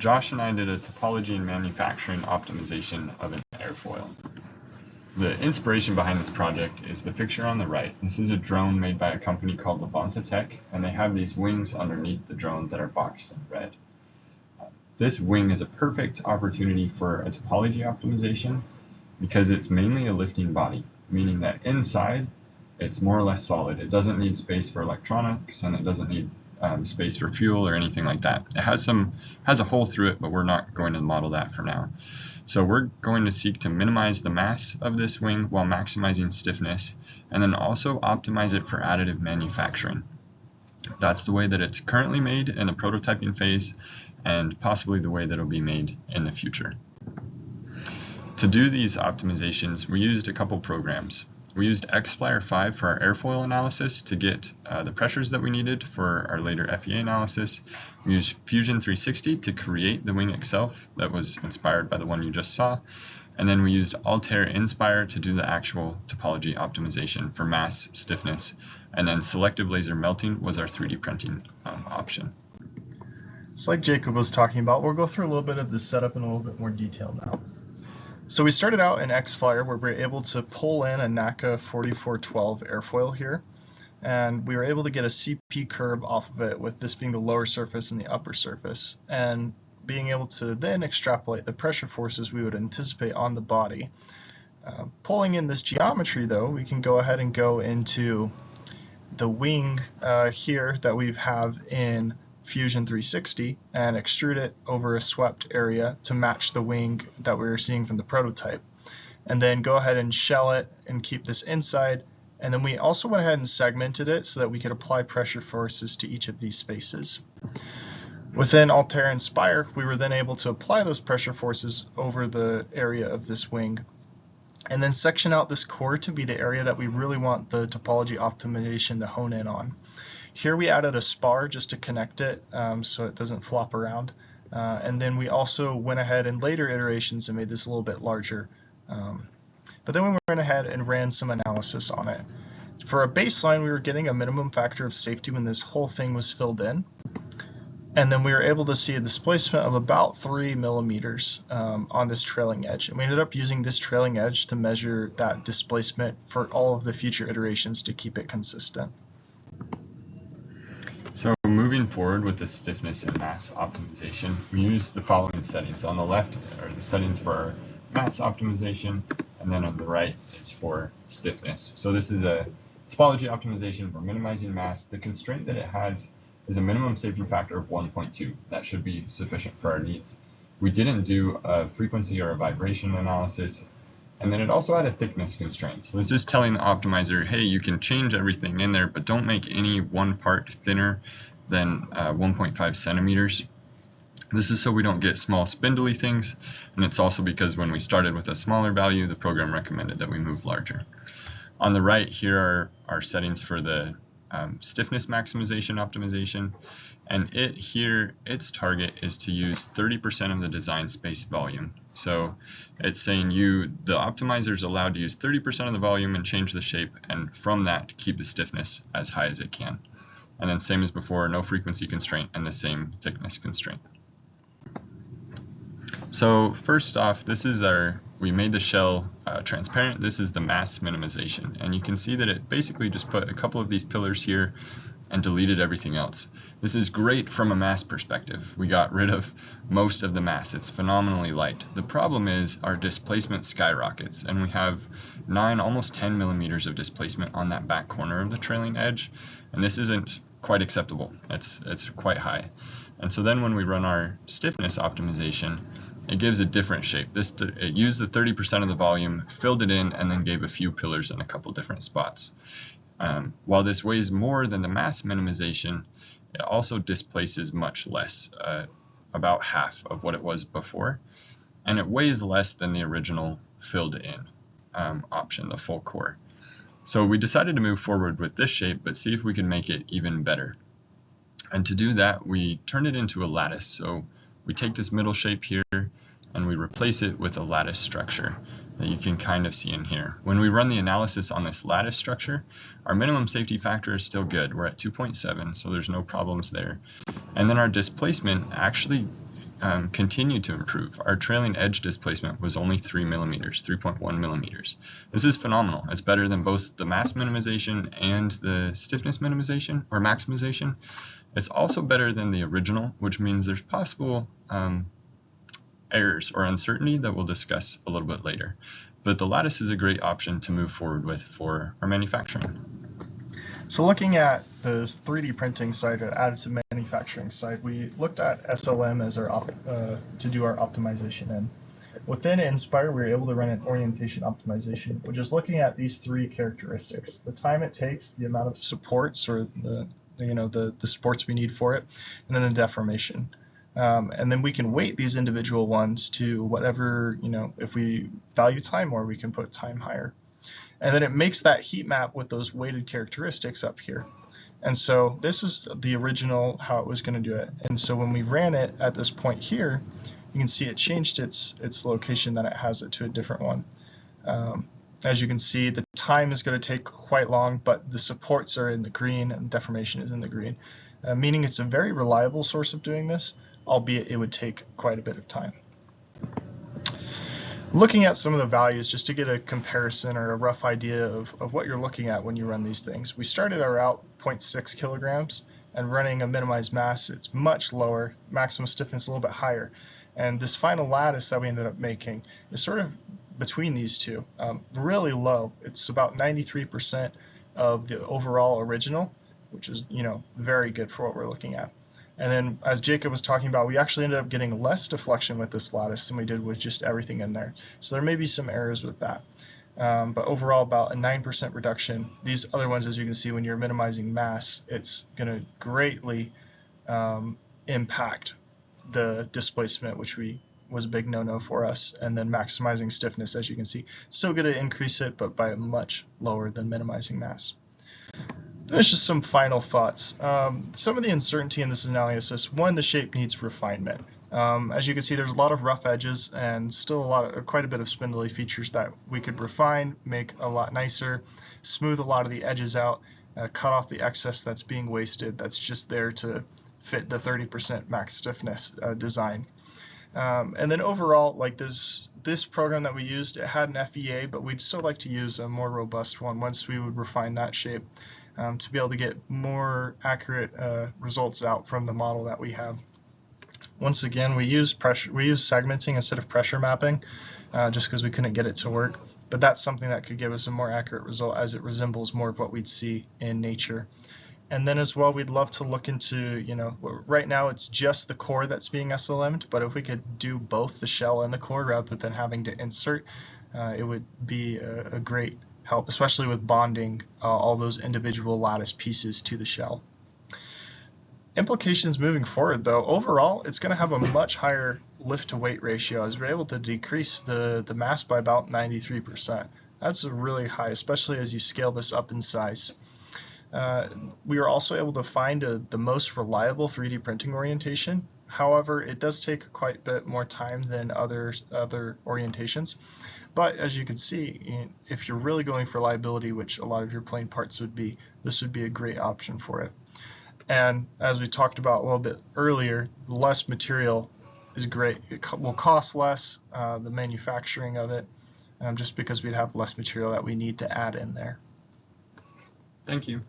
Josh and I did a topology and manufacturing optimization of an airfoil. The inspiration behind this project is the picture on the right. This is a drone made by a company called Tech, and they have these wings underneath the drone that are boxed in red. This wing is a perfect opportunity for a topology optimization because it's mainly a lifting body, meaning that inside it's more or less solid. It doesn't need space for electronics, and it doesn't need space for fuel or anything like that. It has a hole through it, but we're not going to model that for now. So we're going to seek to minimize the mass of this wing while maximizing stiffness, and then also optimize it for additive manufacturing. That's the way that it's currently made in the prototyping phase, and possibly the way that it'll be made in the future. To do these optimizations, we used a couple programs. We used XFlyer 5 for our airfoil analysis to get the pressures that we needed for our later FEA analysis. We used Fusion 360 to create the wing itself that was inspired by the one you just saw. And then we used Altair Inspire to do the actual topology optimization for mass, stiffness, and then selective laser melting was our 3D printing option. So like Jacob was talking about, we'll go through a little bit of the setup in a little bit more detail now. So we started out in XFlyer where we were able to pull in a NACA 4412 airfoil here, and we were able to get a CP curve off of it, with this being the lower surface and the upper surface, and being able to then extrapolate the pressure forces we would anticipate on the body. Pulling in this geometry though, we can go ahead and go into the wing here that we have in Fusion 360 and extrude it over a swept area to match the wing that we were seeing from the prototype, and then go ahead and shell it and keep this inside. And then we also went ahead and segmented it so that we could apply pressure forces to each of these spaces. Within Altair Inspire, we were then able to apply those pressure forces over the area of this wing, and then section out this core to be the area that we really want the topology optimization to hone in on. Here we added a spar just to connect it so it doesn't flop around. And then we also went ahead in later iterations and made this a little bit larger. But then we went ahead and ran some analysis on it. For a baseline, we were getting a minimum factor of safety when this whole thing was filled in. And then we were able to see a displacement of about 3 millimeters on this trailing edge. And we ended up using this trailing edge to measure that displacement for all of the future iterations to keep it consistent. So moving forward with the stiffness and mass optimization, we use the following settings. On the left are the settings for our mass optimization, and then on the right is for stiffness. So this is a topology optimization for minimizing mass. The constraint that it has is a minimum safety factor of 1.2. That should be sufficient for our needs. We didn't do a frequency or a vibration analysis. And then it also had a thickness constraint. So this is telling the optimizer, hey, you can change everything in there, but don't make any one part thinner than 1.5 centimeters. This is so we don't get small spindly things, and it's also because when we started with a smaller value, the program recommended that we move larger. On the right, here are our settings for the stiffness maximization optimization, and its target is to use 30% of the design space volume. So it's saying the optimizer is allowed to use 30% of the volume and change the shape, and from that keep the stiffness as high as it can. And then same as before, no frequency constraint and the same thickness constraint. So first off, we made the shell transparent. This is the mass minimization, and you can see that it basically just put a couple of these pillars here and deleted everything else. This is great from a mass perspective. We got rid of most of the mass. It's phenomenally light. The problem is our displacement skyrockets, and we have 9, almost 10 millimeters of displacement on that back corner of the trailing edge, and this isn't quite acceptable. It's quite high. And so then when we run our stiffness optimization, it gives a different shape. It used the 30% of the volume, filled it in, and then gave a few pillars in a couple different spots. While this weighs more than the mass minimization, it also displaces much less, about half of what it was before, and it weighs less than the original filled in option, the full core. So we decided to move forward with this shape, but see if we can make it even better. And to do that, we turn it into a lattice. So we take this middle shape here and we replace it with a lattice structure that you can kind of see in here. When we run the analysis on this lattice structure, our minimum safety factor is still good. We're at 2.7, so there's no problems there. And then our displacement actually continued to improve. Our trailing edge displacement was only 3 millimeters, 3.1 millimeters. This is phenomenal. It's better than both the mass minimization and the stiffness minimization or maximization. It's also better than the original, which means there's possible errors or uncertainty that we'll discuss a little bit later. But the lattice is a great option to move forward with for our manufacturing. So looking at the 3D printing side or additive manufacturing side, we looked at SLM as our to do our optimization in. Within Inspire, we were able to run an orientation optimization, which is looking at these three characteristics: the time it takes, the amount of supports or the supports we need for it, and then the deformation. And then we can weight these individual ones to whatever, if we value time more, we can put time higher. And then it makes that heat map with those weighted characteristics up here. And so this is the original how it was going to do it. And so when we ran it at this point here, you can see it changed its location, then it has it to a different one. As you can see, the time is going to take quite long, but the supports are in the green and deformation is in the green, meaning it's a very reliable source of doing this, albeit it would take quite a bit of time. Looking at some of the values just to get a comparison or a rough idea of what you're looking at when you run these things. We started our out 0.6 kilograms and running a minimized mass, it's much lower, maximum stiffness a little bit higher. And this final lattice that we ended up making is sort of between these two, really low. It's about 93% of the overall original, which is very good for what we're looking at. And then, as Jacob was talking about, we actually ended up getting less deflection with this lattice than we did with just everything in there. So there may be some errors with that. But overall, about a 9% reduction. These other ones, as you can see, when you're minimizing mass, it's going to greatly impact the displacement, which was a big no-no for us. And then maximizing stiffness, as you can see, still going to increase it, but by a much lower than minimizing mass. There's just some final thoughts. Some of the uncertainty in this analysis: one, the shape needs refinement. As you can see, there's a lot of rough edges and still quite a bit of spindly features that we could refine, make a lot nicer, smooth a lot of the edges out, cut off the excess that's being wasted that's just there to fit the 30% max stiffness design. And then overall, like this program that we used, it had an FEA, but we'd still like to use a more robust one once we would refine that shape. To be able to get more accurate results out from the model that we have. Once again, we use segmenting instead of pressure mapping, just because we couldn't get it to work. But that's something that could give us a more accurate result, as it resembles more of what we'd see in nature. And then as well, we'd love to look into, right now it's just the core that's being SLM'd, but if we could do both the shell and the core rather than having to insert, it would be a great help, especially with bonding all those individual lattice pieces to the shell. Implications moving forward, though, overall, it's going to have a much higher lift to weight ratio, as we're able to decrease the mass by about 93%. That's really high, especially as you scale this up in size. We are also able to find the most reliable 3D printing orientation. However, it does take quite a bit more time than other orientations. But as you can see, if you're really going for reliability, which a lot of your plane parts would be, this would be a great option for it. And as we talked about a little bit earlier, less material is great. It will cost less, the manufacturing of it, just because we'd have less material that we need to add in there. Thank you.